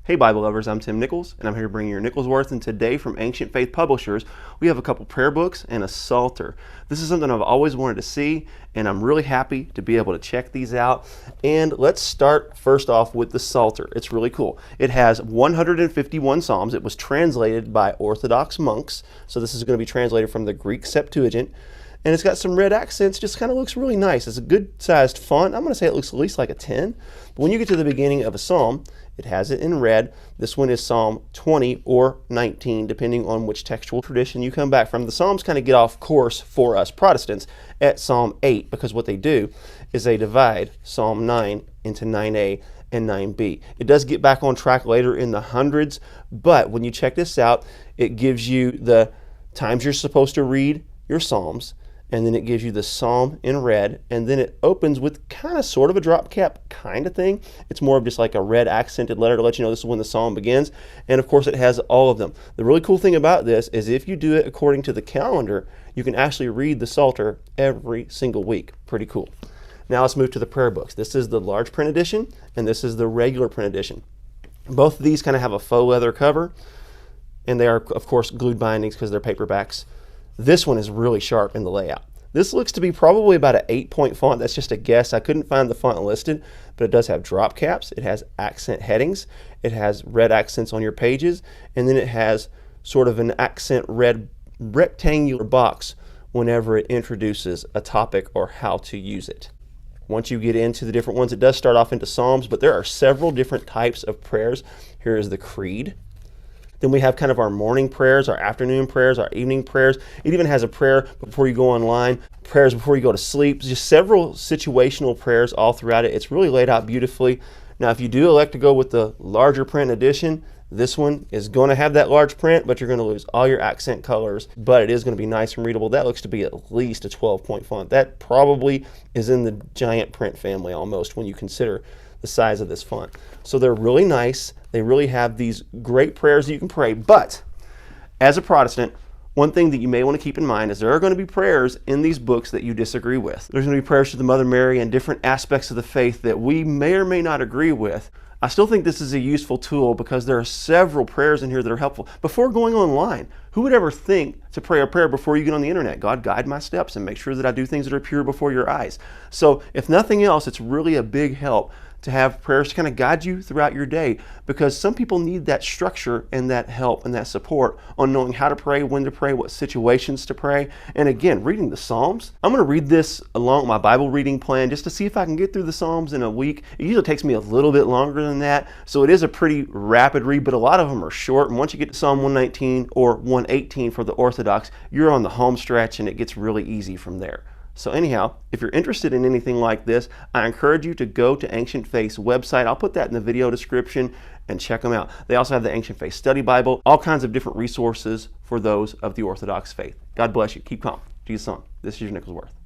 Hey Bible lovers, I'm Tim Nichols, and I'm here to bring you your Nichols Worth, and today from Ancient Faith Publishers, we have a couple prayer books and a Psalter. This is something I've always wanted to see, and I'm really happy to be able to check these out. And let's start first off with the Psalter. It's really cool. It has 151 Psalms. It was translated by Orthodox monks, so this is going to be translated from the Greek Septuagint. And it's got some red accents, just kind of looks really nice. It's a good sized font. I'm going to say it looks at least like a 10. But when you get to the beginning of a psalm, it has it in red. This one is Psalm 20 or 19, depending on which textual tradition you come back from. The Psalms kind of get off course for us Protestants at Psalm 8, because what they do is they divide Psalm 9 into 9a and 9b. It does get back on track later in the hundreds, but when you check this out, it gives you the times you're supposed to read your Psalms, and then it gives you the psalm in red, and then it opens with kind of sort of a drop cap kind of thing. It's more of just like a red accented letter to let you know this is when the psalm begins. And of course it has all of them. The really cool thing about this is if you do it according to the calendar, you can actually read the Psalter every single week. Pretty cool. Now let's move to the prayer books. This is the large print edition, and this is the regular print edition. Both of these kind of have a faux leather cover, and they are of course glued bindings because they're paperbacks. This one is really sharp in the layout. This looks to be probably about an 8-point font. That's just a guess. I couldn't find the font listed, but it does have drop caps. It has accent headings. It has red accents on your pages, and then it has sort of an accent red rectangular box whenever it introduces a topic or how to use it. Once you get into the different ones, it does start off into Psalms, but there are several different types of prayers. Here is the Creed. Then we have kind of our morning prayers, our afternoon prayers, our evening prayers. It even has a prayer before you go online, prayers before you go to sleep, just several situational prayers all throughout it. It's really laid out beautifully. Now, if you do elect to go with the larger print edition, this one is going to have that large print, but you're going to lose all your accent colors, but it is going to be nice and readable. That looks to be at least a 12-point font. That probably is in the giant print family almost when you consider the size of this font. So they're really nice. They really have these great prayers that you can pray. But as a Protestant, one thing that you may want to keep in mind is there are going to be prayers in these books that you disagree with. There's going to be prayers to the Mother Mary and different aspects of the faith that we may or may not agree with. I still think this is a useful tool because there are several prayers in here that are helpful. Before going online, who would ever think to pray a prayer before you get on the internet? God, guide my steps and make sure that I do things that are pure before your eyes. So if nothing else, it's really a big help to have prayers to kind of guide you throughout your day, because some people need that structure and that help and that support on knowing how to pray, when to pray, what situations to pray. And again, reading the Psalms, I'm going to read this along with my Bible reading plan just to see if I can get through the Psalms in a week. It usually takes me a little bit longer than that, so it is a pretty rapid read, but a lot of them are short. And once you get to Psalm 119 or 118 for the Orthodox, you're on the home stretch and it gets really easy from there. So anyhow, if you're interested in anything like this, I encourage you to go to Ancient Faith's website. I'll put that in the video description and check them out. They also have the Ancient Faith Study Bible, all kinds of different resources for those of the Orthodox faith. God bless you. Keep calm. Jesus on. This is your Nichols Worth.